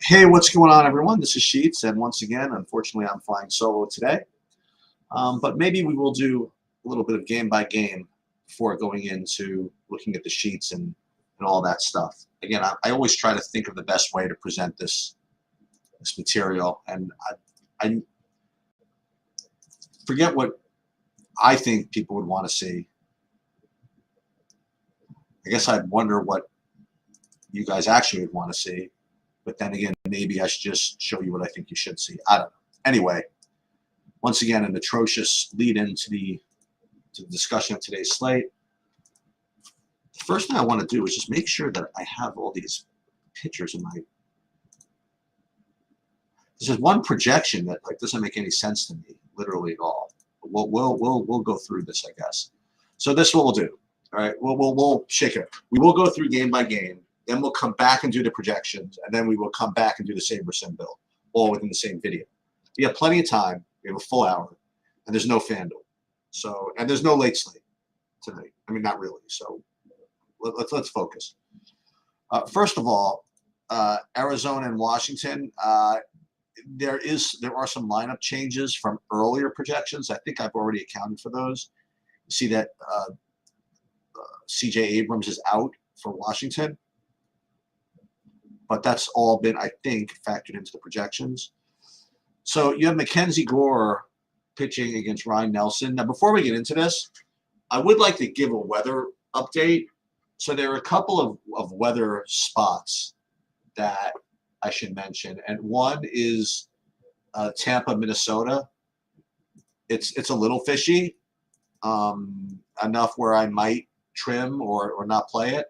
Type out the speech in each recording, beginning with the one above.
Hey, what's going on, everyone? This is Sheets, and once again, unfortunately, I'm flying solo today. But maybe we will do a little bit of game by game before going into looking at the sheets and all that stuff. Again, I always try to think of the best way to present this material, and I forget what I think people would want to see. I guess I'd wonder what you guys actually would want to see. But then again, maybe I should just show you what I think you should see. I don't know. Anyway, once again, an atrocious lead into the discussion of today's slate. The first thing I want to do is just make sure that I have all these pictures in my. This is one projection that doesn't make any sense to me, literally at all. We'll go through this, I guess. So this is what we'll do. All right, we'll shake it. We will go through game by game. Then we'll come back and do the projections, and then we will come back and do the same percent build, all within the same video. We have plenty of time. We have a full hour, and there's no FanDuel. So, and there's no late slate tonight. I mean, not really. So let's focus. First of all, Arizona and Washington. There are some lineup changes from earlier projections. I think I've already accounted for those. You see that C.J. Abrams is out for Washington. But that's all been, I think, factored into the projections. So you have Mackenzie Gore pitching against Ryan Nelson. Now, before we get into this, I would like to give a weather update. So there are a couple of weather spots that I should mention. And one is Tampa, Minnesota. It's a little fishy, enough where I might trim or not play it.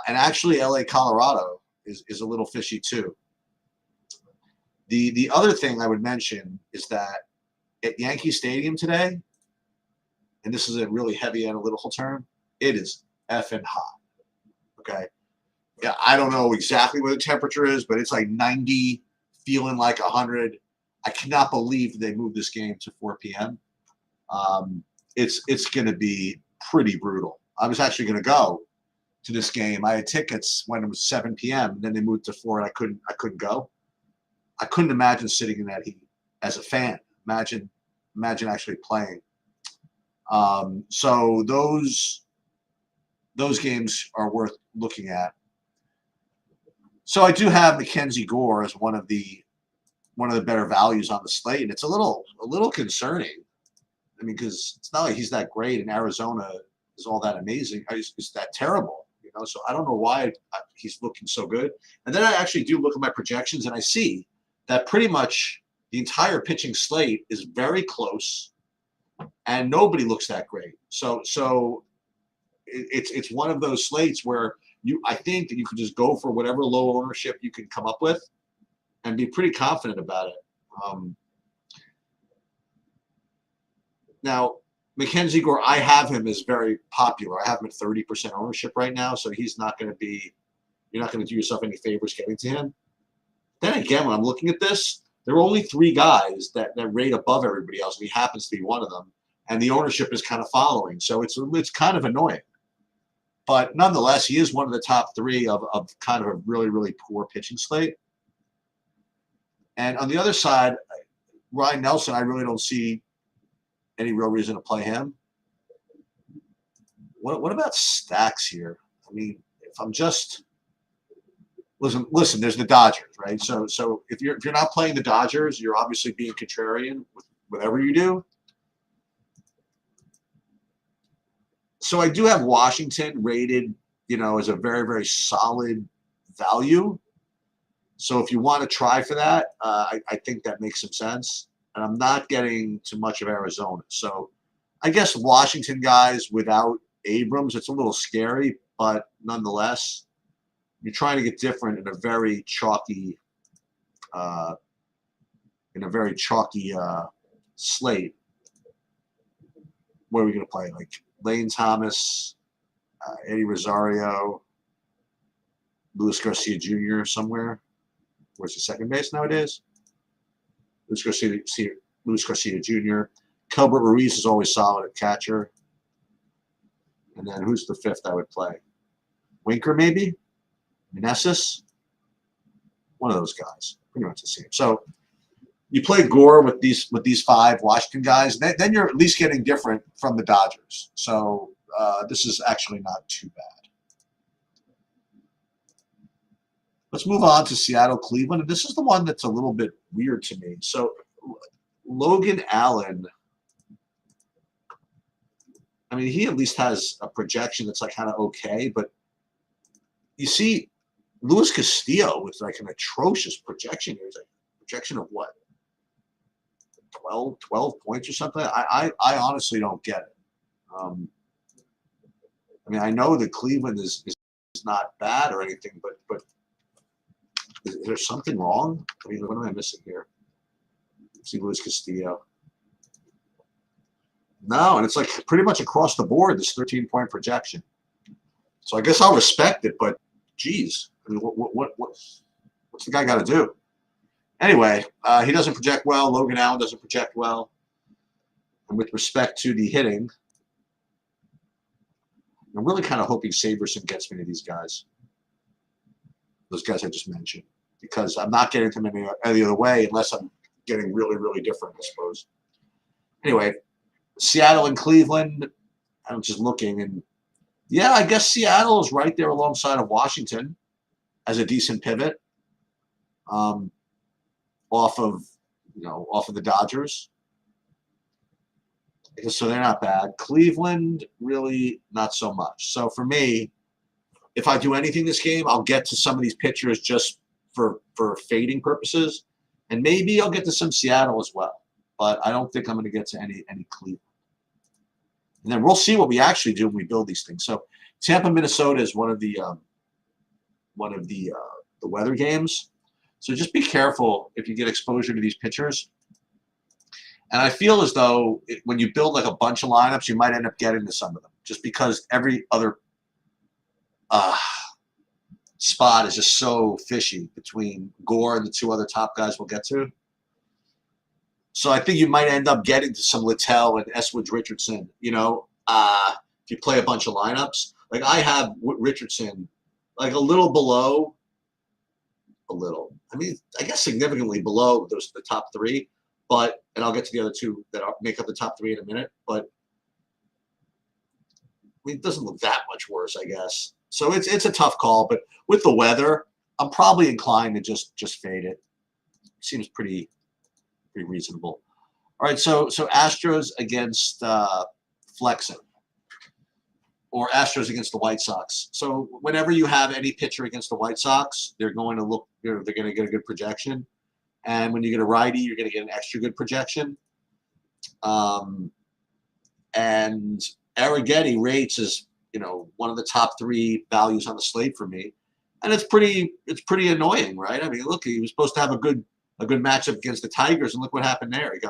And actually, LA, Colorado is a little fishy too. The other thing I would mention is that at Yankee Stadium today, and this is a really heavy analytical term, it is effing hot. Okay, yeah, I don't know exactly what the temperature is, but it's like 90, feeling like 100. I cannot believe they moved this game to 4 p.m. It's going to be pretty brutal. I was actually going to go to this game. I had tickets when it was 7 p.m. Then they moved to 4, and I couldn't go. I couldn't imagine sitting in that heat as a fan. Imagine actually playing. So those games are worth looking at. So I do have Mackenzie Gore as one of the better values on the slate, and it's a little concerning. I mean, because it's not like he's that great, and Arizona is all that amazing. It's that terrible. So I don't know why he's looking so good. And then I actually do look at my projections, and I see that pretty much the entire pitching slate is very close, and nobody looks that great. So it's one of those slates where I think that you can just go for whatever low ownership you can come up with and be pretty confident about it. Now, Mackenzie Gore, I have him as very popular. I have him at 30% ownership right now, so he's not going to be. You're not going to do yourself any favors getting to him. Then again, when I'm looking at this, there are only 3 guys that rate above everybody else, and he happens to be one of them. And the ownership is kind of following, so it's kind of annoying. But nonetheless, he is one of the top 3 of kind of a really, really poor pitching slate. And on the other side, Ryan Nelson, I really don't see any real reason to play him. What about stacks here? I mean, if I'm just listen, there's the Dodgers, right? So if you're not playing the Dodgers, you're obviously being contrarian with whatever you do. So I do have Washington rated, as a very, very solid value. So if you want to try for that, I think that makes some sense. And I'm not getting too much of Arizona. So I guess Washington guys without Abrams, it's a little scary, but nonetheless, you're trying to get different in a very chalky slate. What are we going to play? Like Lane Thomas, Eddie Rosario, Luis Garcia Jr. somewhere. Where's the second base nowadays? Luis Garcia Jr. Kelbert Ruiz is always solid at catcher. And then who's the 5th I would play? Winker, maybe? Meneses? One of those guys. Pretty much the same. So you play Gore with these 5 Washington guys, then you're at least getting different from the Dodgers. So this is actually not too bad. Let's move on to Seattle, Cleveland. And this is the one that's a little bit weird to me. So Logan Allen, I mean, he at least has a projection that's like kind of okay, but you see Luis Castillo with like an atrocious projection here. He's like projection of what? 12 points or something? I honestly don't get it. I mean, I know that Cleveland is not bad or anything, but is there something wrong? I mean, what am I missing here? Let's see Luis Castillo. No, and it's like pretty much across the board, this 13-point projection. So I guess I'll respect it, but geez, I mean, what's the guy got to do? Anyway, he doesn't project well. Logan Allen doesn't project well. And with respect to the hitting, I'm really kind of hoping Saberson gets me to these guys. Those guys I just mentioned. Because I'm not getting them any other way unless I'm getting really, really different, I suppose. Anyway, Seattle and Cleveland, I'm just looking. And, yeah, I guess Seattle is right there alongside of Washington as a decent pivot off of the Dodgers. So they're not bad. Cleveland, really not so much. So for me, if I do anything this game, I'll get to some of these pitchers just for fading purposes. And maybe I'll get to some Seattle as well. But I don't think I'm going to get to any Cleveland. And then we'll see what we actually do when we build these things. So Tampa, Minnesota is one of the weather games. So just be careful if you get exposure to these pitchers. And I feel as though when you build like a bunch of lineups, you might end up getting to some of them just because every other spot is just so fishy between Gore and the 2 other top guys we'll get to. So I think you might end up getting to some Littell and Eswidge Richardson, if you play a bunch of lineups. Like I have Richardson like a little below, I mean, I guess significantly below the top 3. And I'll get to the other 2 that make up the top 3 in a minute. But I mean, it doesn't look that much worse, I guess. So it's a tough call. But with the weather, I'm probably inclined to just fade it. Seems pretty reasonable. All right, so Astros against Flexen, or Astros against the White Sox. So whenever you have any pitcher against the White Sox, they're going to look. They're going to get a good projection. And when you get a righty, you're going to get an extra good projection. And Arrighetti rates is, one of the top 3 values on the slate for me. And it's pretty annoying, right? I mean, look, he was supposed to have a good matchup against the Tigers, and look what happened there. He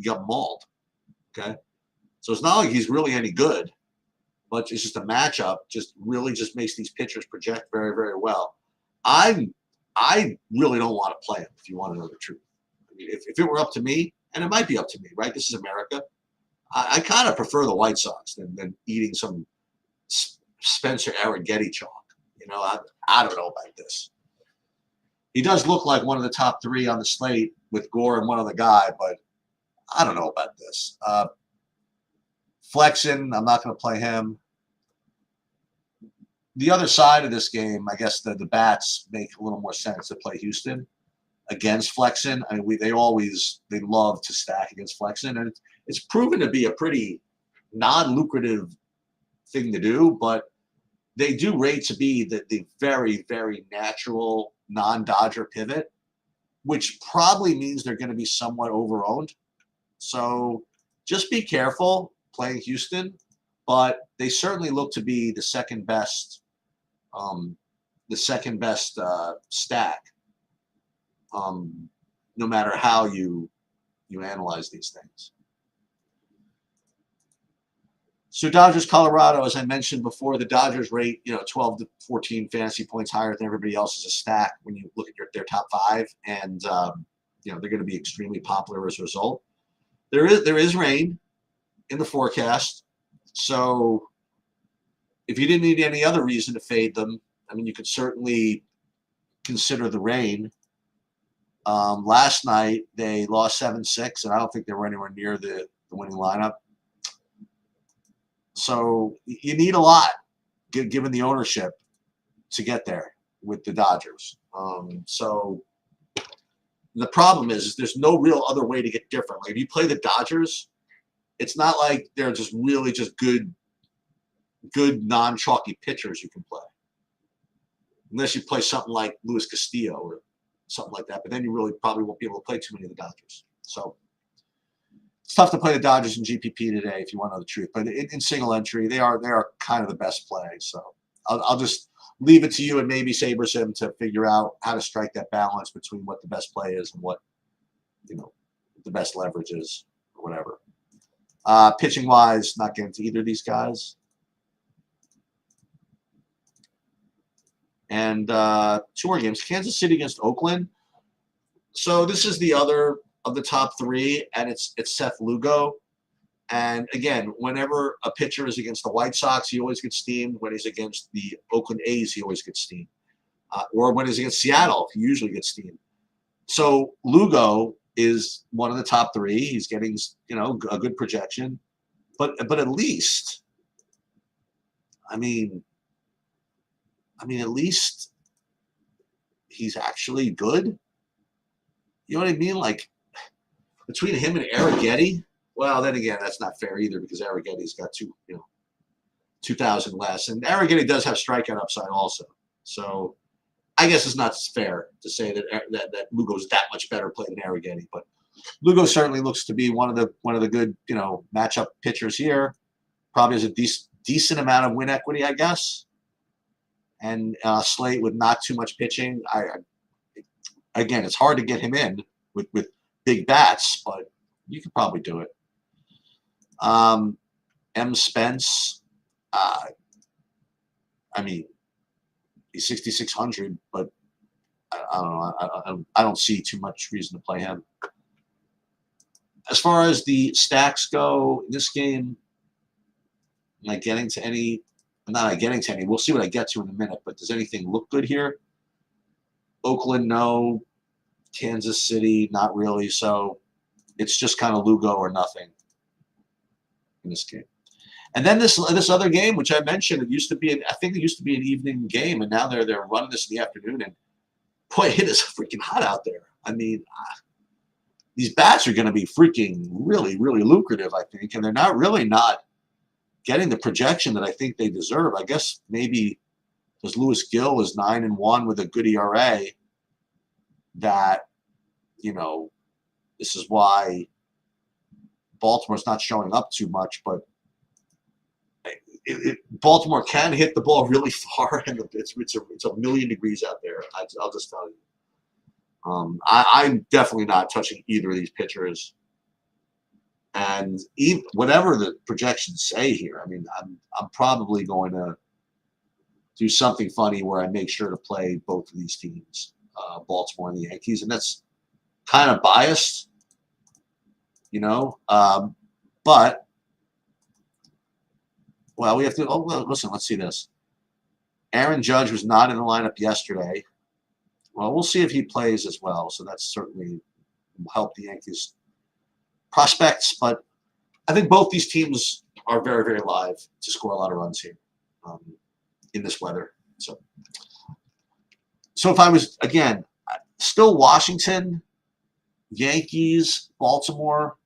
got mauled. Okay. So it's not like he's really any good, but it's just a matchup just makes these pitchers project very, very well. I really don't want to play him, if you want to know the truth. I mean, if it were up to me, and it might be up to me, right? This is America. I kind of prefer the White Sox than eating some Spencer Arrighetti chalk. I don't know about this. He does look like one of the top 3 on the slate with Gore and one other guy, but I don't know about this. Flexen, I'm not going to play him. The other side of this game, I guess the bats make a little more sense to play Houston against Flexen. I mean, they love to stack against Flexen, and it's proven to be a pretty non-lucrative thing to do, but they do rate to be the very, very natural non-Dodger pivot, which probably means they're going to be somewhat over-owned. So just be careful playing Houston, but they certainly look to be the second best stack, no matter how you analyze these things. So Dodgers, Colorado, as I mentioned before, the Dodgers rate 12 to 14 fantasy points higher than everybody else as a stack when you look at their top 5, and they're going to be extremely popular as a result. There is rain in the forecast, so if you didn't need any other reason to fade them, I mean, you could certainly consider the rain. Last night they lost 7-6, and I don't think they were anywhere near the winning lineup. So you need a lot, given the ownership, to get there with the Dodgers. So the problem is there's no real other way to get different. Like if you play the Dodgers, it's not like they're just really just good non-chalky pitchers you can play. Unless you play something like Luis Castillo or something like that. But then you really probably won't be able to play too many of the Dodgers. So it's tough to play the Dodgers in GPP today if you want to know the truth. But in single entry, they are kind of the best play. So I'll just leave it to you and maybe SaberSim to figure out how to strike that balance between what the best play is and what, the best leverage is or whatever. Pitching wise, not getting to either of these guys. And 2 more games. Kansas City against Oakland. So this is the other of the top 3, and it's Seth Lugo. And again, whenever a pitcher is against the White Sox, he always gets steamed. When he's against the Oakland A's, he always gets steamed. Or when he's against Seattle, he usually gets steamed. So Lugo is one of the top 3. He's getting, a good projection. But at least, at least he's actually good. You know what I mean? Like, between him and Arrighetti, well, then again, that's not fair either because Arrighetti's got 2,000 less. And Arrighetti does have strikeout upside also. So I guess it's not fair to say that Lugo's that much better play than Arrighetti. But Lugo certainly looks to be one of the good, matchup pitchers here. Probably has a decent amount of win equity, I guess. And Slate with not too much pitching. Again, it's hard to get him in with big bats, but you could probably do it. M. Spence, he's 6,600, but I don't know. I don't see too much reason to play him. As far as the stacks go in this game, am I getting to any? I'm not getting to any. We'll see what I get to in a minute, but does anything look good here? Oakland, no. Kansas City, not really. So it's just kind of Lugo or nothing in this game. And then this other game, which I mentioned, I think it used to be an evening game, and now they're running this in the afternoon. And boy, it is freaking hot out there. These bats are going to be freaking really, really lucrative, I think, and they're not getting the projection that I think they deserve. I guess maybe because Lewis Gill is 9-1 with a good ERA, that this is why Baltimore's not showing up too much, but Baltimore can hit the ball really far, and it's a million degrees out there. I'll just tell you. I'm definitely not touching either of these pitchers. And whatever the projections say here, I'm probably going to do something funny where I make sure to play both of these teams, Baltimore and the Yankees, and that's kind of biased, but well, we have to. Oh, well, listen, let's see this. Aaron Judge was not in the lineup yesterday. Well, we'll see if he plays as well. So that's certainly helped the Yankees prospects, but I think both these teams are very, very live to score a lot of runs here in this weather. So if I was, again, still Washington, Yankees, Baltimore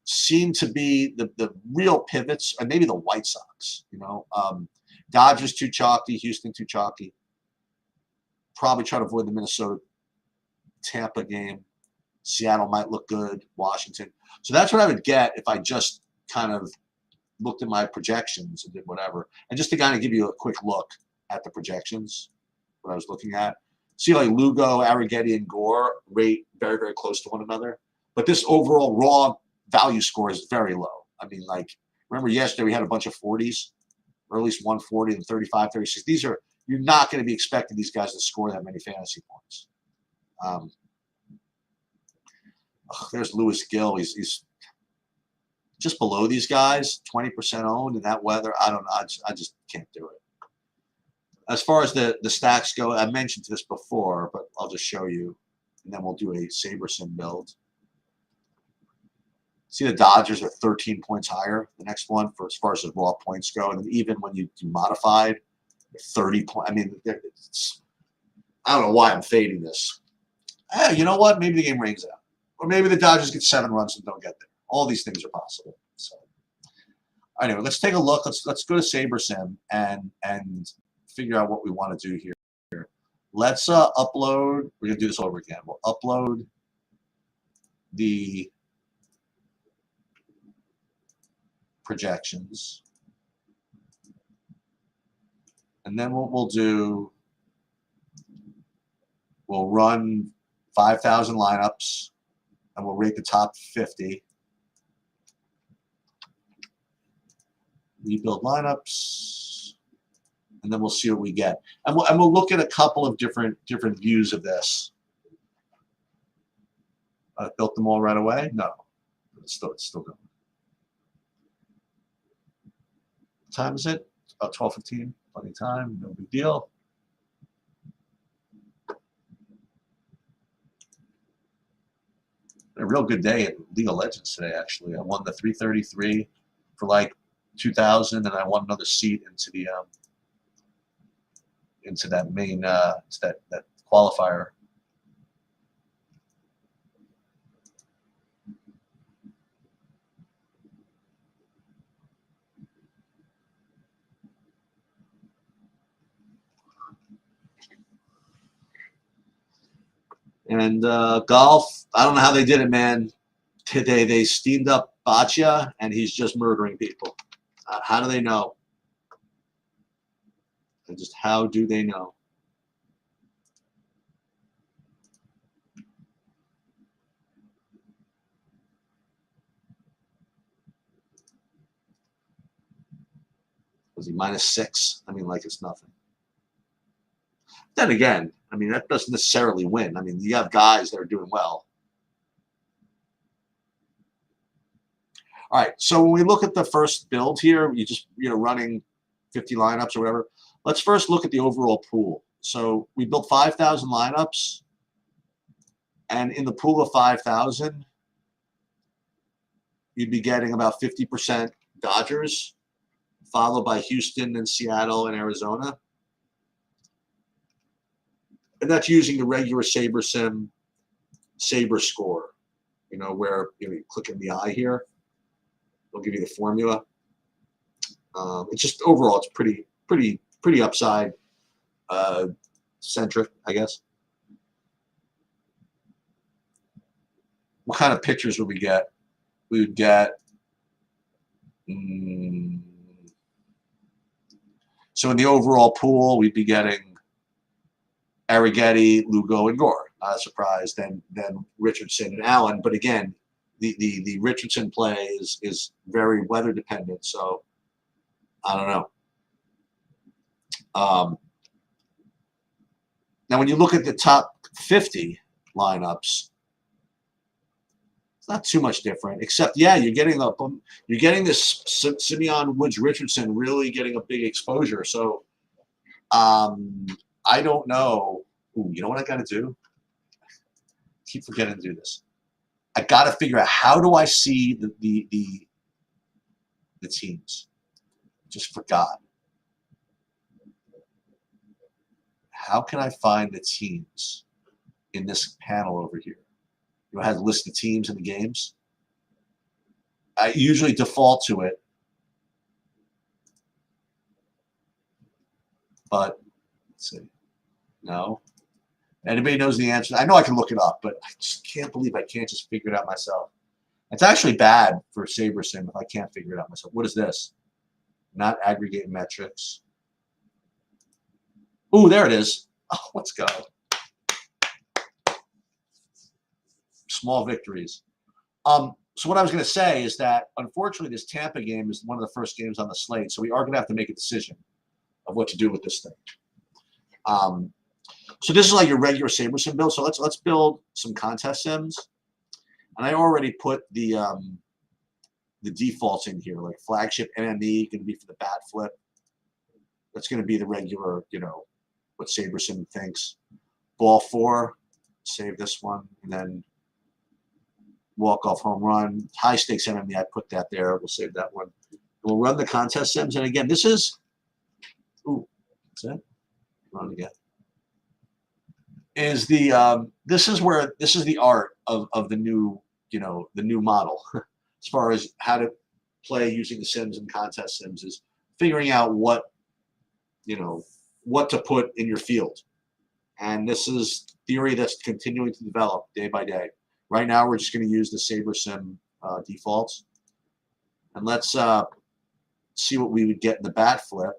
seem to be the real pivots, and maybe the White Sox, Dodgers too chalky, Houston too chalky. Probably try to avoid the Minnesota-Tampa game. Seattle might look good, Washington. So that's what I would get if I just kind of looked at my projections and did whatever. And just to kind of give you a quick look at the projections, what I was looking at. See, like Lugo, Arrighetti, and Gore rate very, very close to one another. But this overall raw value score is very low. Remember yesterday we had a bunch of 40s, or at least 140 and 35, 36. You're not going to be expecting these guys to score that many fantasy points. There's Lewis Gill. He's just below these guys, 20% owned in that weather. I don't know. I just can't do it. As far as the stacks go, I mentioned this before, but I'll just show you. and then we'll do a SaberSim build. See, the Dodgers are 13 points higher. The next one, for as far as the raw points go, and then even when you do modified, 30 points. I mean, I don't know why I'm fading this. You know what? Maybe the game rains out, or maybe the Dodgers get 7 runs and don't get there. All these things are possible. So, anyway, let's take a look. Let's go to SaberSim and figure out what we want to do here. Let's upload. We're gonna do this over again. We'll upload the projections, and then what we'll do, we'll run 5,000 lineups, and we'll rate the top 50. Rebuild lineups, and then we'll see what we get, and we'll look at a couple of different views of this. Built them all right away? No, it's still going. What time is it? About 12:15. Plenty of time. No big deal. A real good day at League of Legends today, actually. I won the 333 for like 2,000, and I won another seat into the into that main that qualifier. And golf, I don't know how they did it, man. Today they steamed up Boccia, and he's just murdering people. How do they know? And just how do they know? Was he -6? I mean, like it's nothing. Then again, I mean, that doesn't necessarily win. I mean, you have guys that are doing well. All right, so when we look at the first build here, you just, running 50 lineups or whatever. Let's first look at the overall pool. So we built 5,000 lineups, and in the pool of 5,000, you'd be getting about 50% Dodgers, followed by Houston and Seattle and Arizona. And that's using the regular SaberSim Saber score, where you click in the eye here. They'll give you the formula. It's just overall, it's pretty upside centric, I guess. What kind of pictures would we get? We would get. So in the overall pool, we'd be getting Arrighetti, Lugo, and Gore. Not a surprise. Then Richardson and Allen. But again, the Richardson play is very weather dependent. So I don't know. Now, when you look at the top 50 lineups, it's not too much different. Except, yeah, you're getting this Simeon Woods Richardson really getting a big exposure. So I don't know. Ooh, you know what I got to do? I keep forgetting to do this. I got to figure out, how do I see the teams? Just forgot. How can I find the teams in this panel over here? I have a list of teams in the games. I usually default to it, but let's see. No. Anybody knows the answer? I know I can look it up, but I just can't believe I can't just figure it out myself. It's actually bad for SaberSim if I can't figure it out myself. What is this? Not aggregate metrics. Ooh, there it is. Oh, let's go. Small victories. So what I was going to say is that, unfortunately, this Tampa game is one of the first games on the slate, so we are going to have to make a decision of what to do with this thing. So this is like your regular SaberSim build. So let's build some contest sims, and I already put the defaults in here, like flagship MME going to be for the bat flip. That's going to be the regular, what SaberSim thinks. Ball 4, Save this one, and then walk-off home run. High-stakes MME, I put that there. We'll save that one. We'll run the contest sims, and again, this is, ooh, what's that? Run again. Is the this is the art of the new, the new model as far as how to play using the sims and contest sims, is figuring out what to put in your field. And this is theory that's continuing to develop day by day. Right now, we're just going to use the Saber Sim defaults. And let's see what we would get in the bat flip,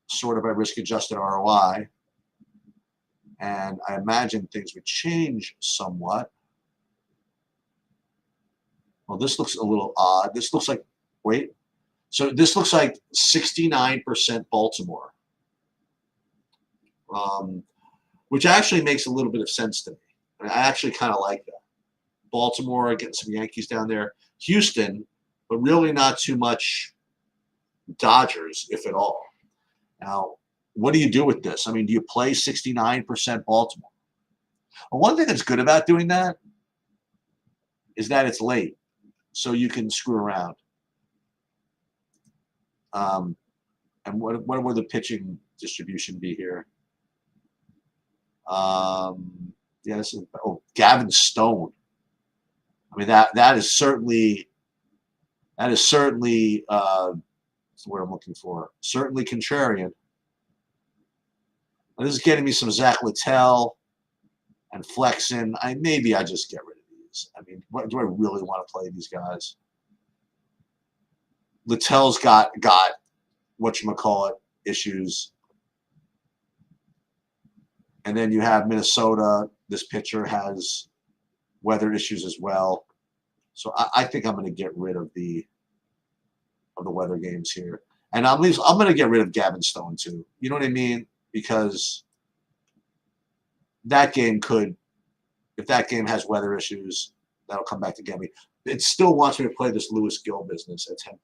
sorted by risk-adjusted ROI. And I imagine things would change somewhat. Well, this looks a little odd. This looks like, wait. So this looks like 69% Baltimore. Which actually makes a little bit of sense to me. I actually kind of like that. Baltimore, getting some Yankees down there. Houston, but really not too much Dodgers, if at all. Now, what do you do with this? I mean, do you play 69% Baltimore? Well, one thing that's good about doing that is that it's late, so you can screw around. And what would the pitching distribution be here? Yeah, this is, Gavin Stone. I mean, that is certainly what's the word I'm looking for. Certainly contrarian. Now, this is getting me some Zach Littell and Flexen. Maybe I just get rid of these. I mean, do I really want to play these guys? Littell's got whatchamacallit issues. And then you have Minnesota. This pitcher has weather issues as well. So I think I'm going to get rid of the weather games here. And I'm going to get rid of Gavin Stone too. You know what I mean? Because that game could, if that game has weather issues, that'll come back to get me. It still wants me to play this Lewis Gill business at 10%.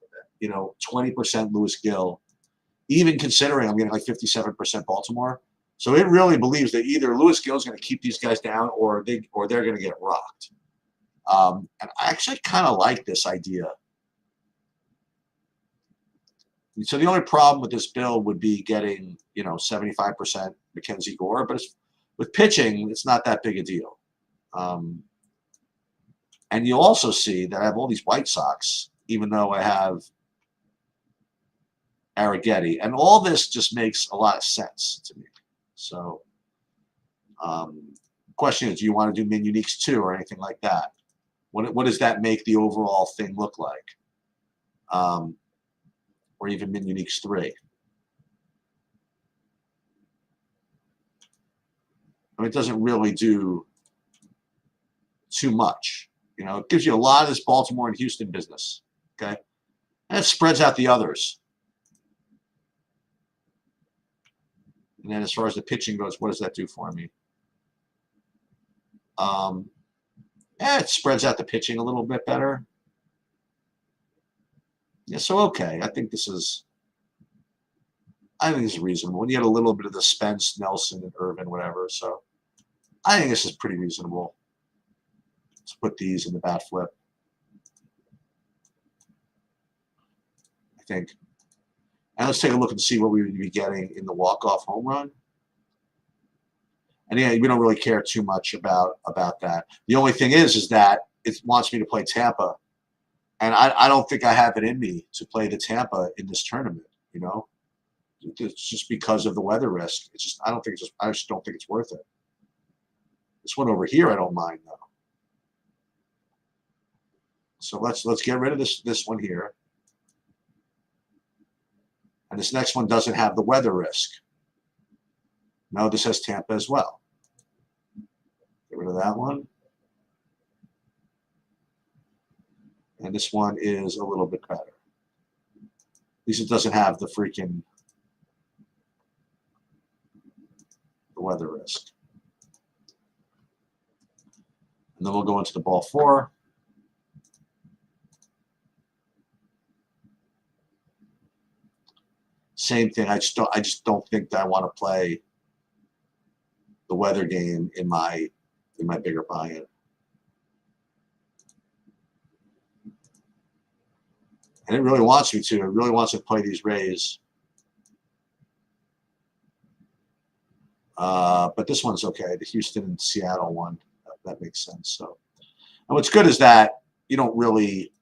20% Lewis Gill, even considering I'm getting like 57% Baltimore. So it really believes that either Lewis Gill is going to keep these guys down, or they're going to get rocked. And I actually kind of like this idea. So the only problem with this build would be getting 75% Mackenzie Gore, but with pitching, it's not that big a deal. And you'll also see that I have all these White Sox, even though I have Arrighetti, and all this just makes a lot of sense to me. So, question is, do you want to do min uniques 2 or anything like that? What does that make the overall thing look like? Or even min uniques 3? I mean, it doesn't really do too much. It gives you a lot of this Baltimore and Houston business. Okay, and it spreads out the others. And then as far as the pitching goes, what does that do for me? It spreads out the pitching a little bit better. Yeah, so okay. I think this is reasonable. When you get a little bit of the Spence, Nelson, and Irvin, whatever. So I think this is pretty reasonable. Let's put these in the bat flip. I think. And let's take a look and see what we would be getting in the walk-off home run. And yeah, we don't really care too much about that. The only thing is that it wants me to play Tampa. And I don't think I have it in me to play the Tampa in this tournament, It's just because of the weather risk. I just don't think it's worth it. This one over here I don't mind though. So let's get rid of this one here. And this next one doesn't have the weather risk. No, this has Tampa as well. Get rid of that one. And this one is a little bit better. At least it doesn't have the weather risk. And then we'll go into the ball 4. Same thing. I just don't think that I want to play the weather game in my bigger buy-in. And it really wants me to. It really wants to play these Rays. But this one's okay. The Houston and Seattle one, that makes sense. So, and what's good is that you don't really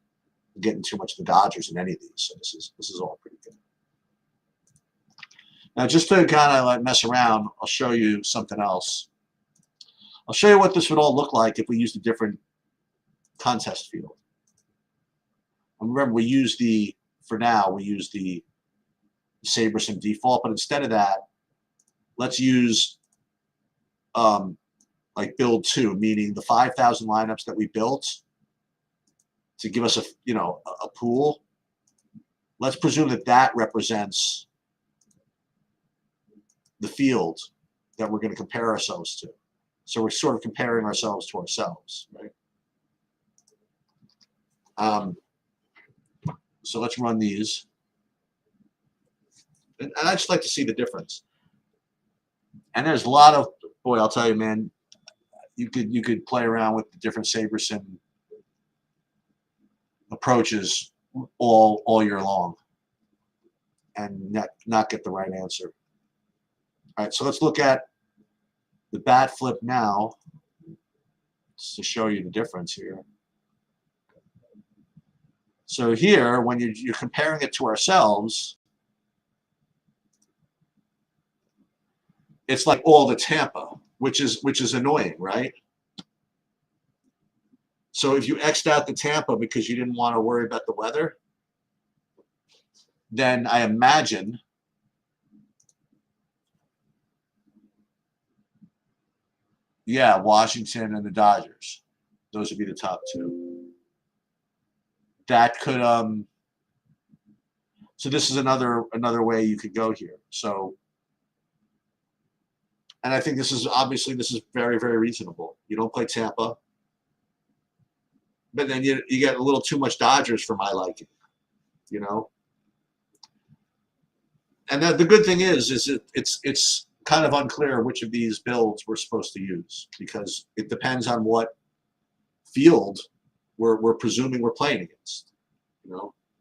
get into too much of the Dodgers in any of these. So this is all pretty good. Now, just to kind of like mess around, I'll show you something else. I'll show you what this would all look like if we used a different contest field. And remember, we use for now, we use the SaberSim default, but instead of that, let's use like build 2, meaning the 5,000 lineups that we built to give us a pool. Let's presume that represents the field that we're going to compare ourselves to. So we're sort of comparing ourselves to ourselves, right? So let's run these. And I just like to see the difference. And there's a lot of, boy, I'll tell you, man, you could play around with the different SaberSim approaches all year long and not get the right answer. All right, so let's look at the bat flip now just to show you the difference here. So here, when you're comparing it to ourselves, it's like all the Tampa, which is annoying, right? So if you X'd out the Tampa because you didn't want to worry about the weather, then I imagine Washington and the Dodgers. Those would be the top two. That could so this is another way you could go here. So, and I think this is very, very reasonable. You don't play Tampa, but then you get a little too much Dodgers for my liking, And the good thing is it's kind of unclear which of these builds we're supposed to use because it depends on what field we're presuming we're playing against,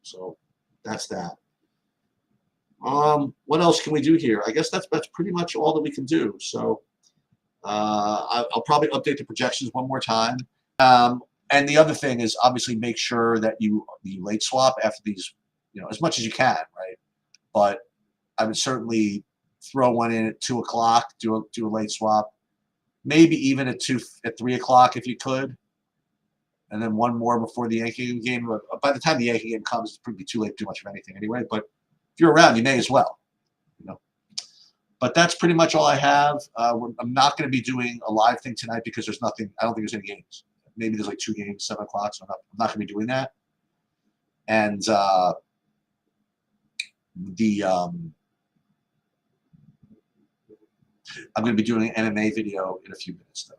So that's that. What else can we do here? I guess that's pretty much all that we can do. So I'll probably update the projections one more time. And the other thing is obviously make sure that you late swap after these, as much as you can, right? But I would certainly throw one in at 2 o'clock, do a late swap, maybe even at 3 o'clock if you could, and then one more before the Yankee game. By the time the Yankee game comes, it's probably too late to do much of anything anyway. But if you're around, you may as well, But that's pretty much all I have. I'm not going to be doing a live thing tonight because there's nothing. I don't think there's any games. Maybe there's like 2 games, 7 o'clock. So I'm not going to be doing that. And I'm going to be doing an MMA video in a few minutes, though.